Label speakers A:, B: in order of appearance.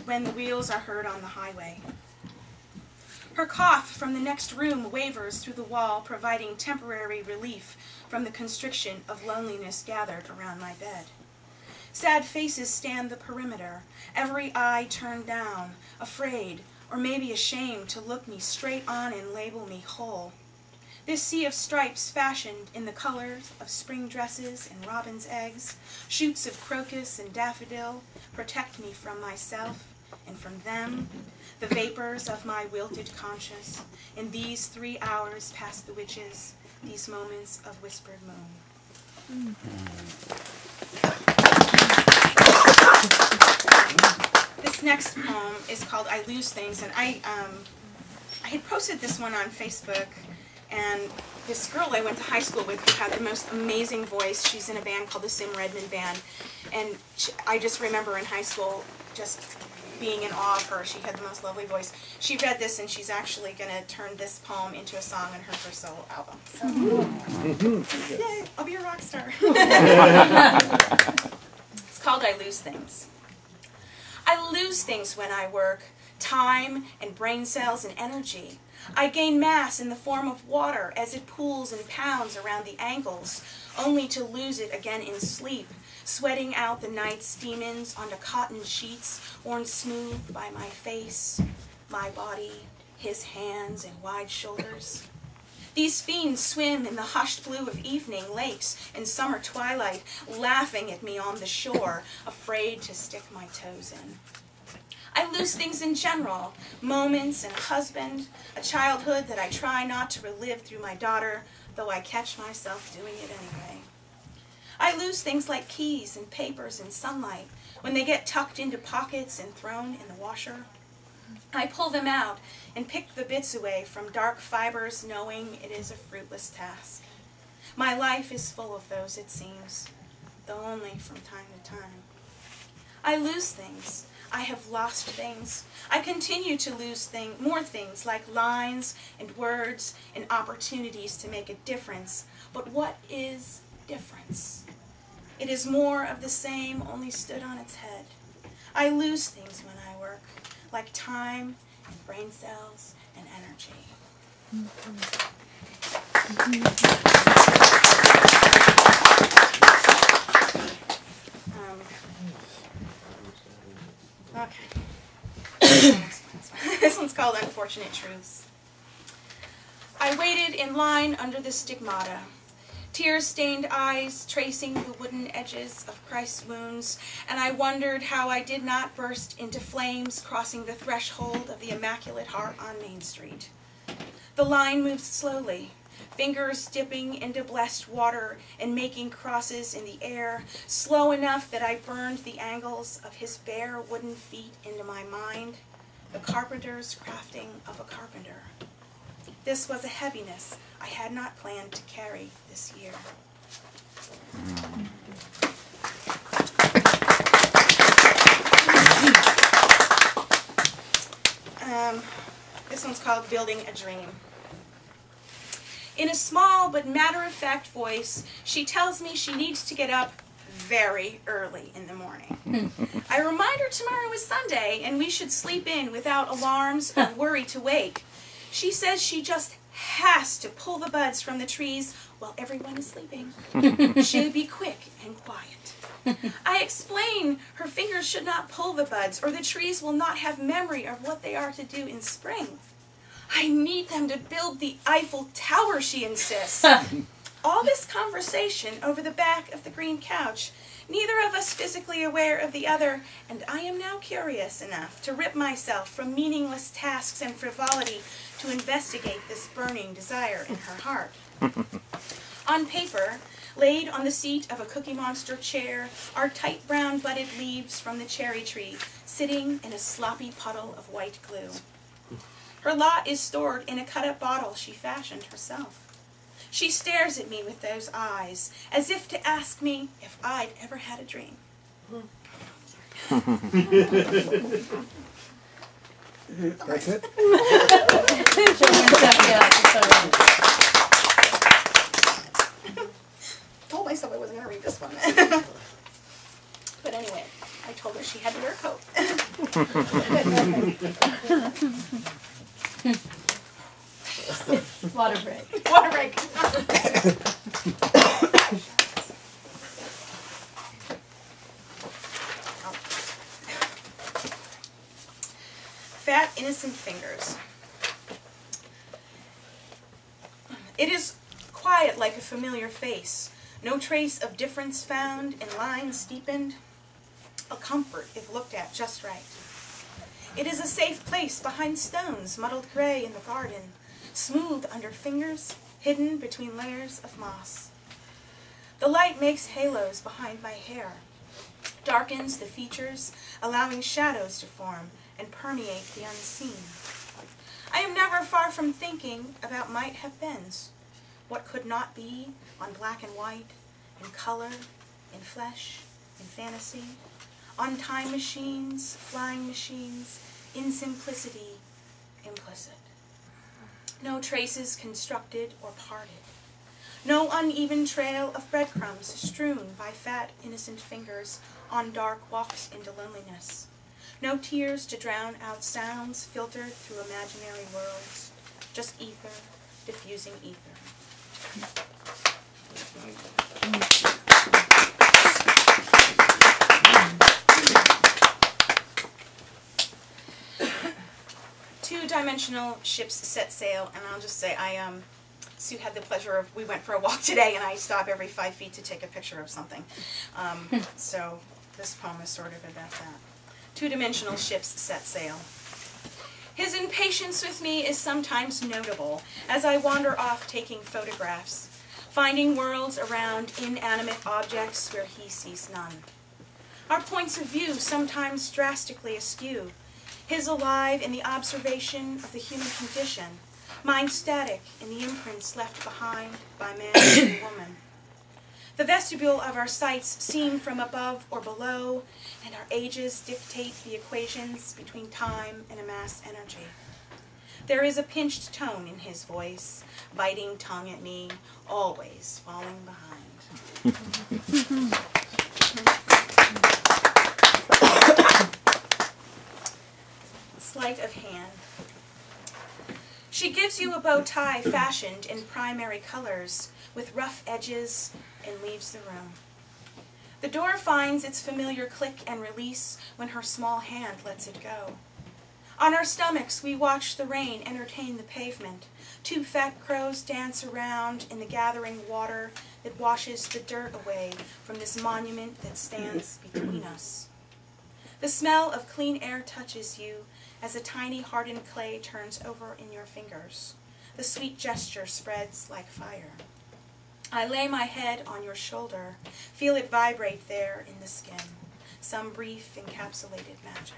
A: when the wheels are heard on the highway. Her cough from the next room wavers through the wall, providing temporary relief from the constriction of loneliness gathered around my bed. Sad faces stand the perimeter, every eye turned down, afraid or maybe ashamed to look me straight on and label me whole. This sea of stripes fashioned in the colors of spring dresses and robin's eggs, shoots of crocus and daffodil, protect me from myself and from them, the vapors of my wilted conscience, in these 3 hours past the witches, these moments of whispered moon. This next poem is called I Lose Things, and I had posted this one on Facebook, and this girl I went to high school with who had the most amazing voice. She's in a band called the Sim Redmond Band, and I just remember in high school just being in awe of her. She had the most lovely voice. She read this, and she's actually going to turn this poem into a song on her first solo album. So, yay, I'll be a rock star. It's called I Lose Things. I lose things when I work, time and brain cells and energy. I gain mass in the form of water as it pools and pounds around the ankles, only to lose it again in sleep, sweating out the night's demons onto cotton sheets worn smooth by my face, my body, his hands and wide shoulders. These fiends swim in the hushed blue of evening lakes and summer twilight, laughing at me on the shore, afraid to stick my toes in. I lose things in general, moments and a husband, a childhood that I try not to relive through my daughter, though I catch myself doing it anyway. I lose things like keys and papers and sunlight when they get tucked into pockets and thrown in the washer. I pull them out and pick the bits away from dark fibers, knowing it is a fruitless task. My life is full of those, it seems, though only from time to time. I lose things. I have lost things. I continue to lose more things like lines and words and opportunities to make a difference. But what is difference? It is more of the same, only stood on its head. I lose things when I work, like time and brain cells and energy. Okay. This one's called Unfortunate Truths. I waited in line under the stigmata, tear-stained eyes tracing the wooden edges of Christ's wounds, and I wondered how I did not burst into flames crossing the threshold of the Immaculate Heart on Main Street. The line moved slowly, fingers dipping into blessed water and making crosses in the air, slow enough that I burned the angles of his bare wooden feet into my mind, the carpenter's crafting of a carpenter. This was a heaviness I had not planned to carry this year. This one's called Building a Dream. In a small but matter-of-fact voice, she tells me she needs to get up very early in the morning. I remind her tomorrow is Sunday and we should sleep in without alarms or worry to wake. She says she just has to pull the buds from the trees while everyone is sleeping. She'll be quick and quiet. I explain her fingers should not pull the buds or the trees will not have memory of what they are to do in spring. I need them to build the Eiffel Tower, she insists. All this conversation over the back of the green couch, neither of us physically aware of the other, and I am now curious enough to rip myself from meaningless tasks and frivolity to investigate this burning desire in her heart. On paper, laid on the seat of a Cookie Monster chair, are tight brown budded leaves from the cherry tree, sitting in a sloppy puddle of white glue. Her lot is stored in a cut-up bottle she fashioned herself. She stares at me with those eyes, as if to ask me if I'd ever had a dream.
B: That's it?
A: Told myself I wasn't going to read this one. But anyway. I told her she had to wear a coat.
C: Water break.
A: Water break. Fat, innocent fingers. It is quiet like a familiar face, no trace of difference found in lines deepened, a comfort if looked at just right. It is a safe place behind stones, muddled gray in the garden, smooth under fingers, hidden between layers of moss. The light makes halos behind my hair, darkens the features, allowing shadows to form and permeate the unseen. I am never far from thinking about might have beens, what could not be on black and white, in color, in flesh, in fantasy, on time machines, flying machines, in simplicity, implicit. No traces constructed or parted. No uneven trail of breadcrumbs strewn by fat, innocent fingers on dark walks into loneliness. No tears to drown out sounds filtered through imaginary worlds. Just ether, diffusing ether. Two-dimensional ships set sail, and I'll just say Sue had the pleasure of, we went for a walk today, and I stop every 5 feet to take a picture of something. So this poem is sort of about that. Two-dimensional ships set sail. His impatience with me is sometimes notable as I wander off taking photographs, finding worlds around inanimate objects where he sees none. Our points of view sometimes drastically askew, his alive in the observation of the human condition, mine static in the imprints left behind by man and woman. The vestibule of our sights seen from above or below, and our ages dictate the equations between time and amassed energy. There is a pinched tone in his voice, biting tongue at me, always falling behind. Sleight of hand. She gives you a bow tie fashioned in primary colors with rough edges and leaves the room. The door finds its familiar click and release when her small hand lets it go. On our stomachs, we watch the rain entertain the pavement. Two fat crows dance around in the gathering water that washes the dirt away from this monument that stands between us. The smell of clean air touches you as a tiny hardened clay turns over in your fingers. The sweet gesture spreads like fire. I lay my head on your shoulder, feel it vibrate there in the skin, some brief encapsulated magic.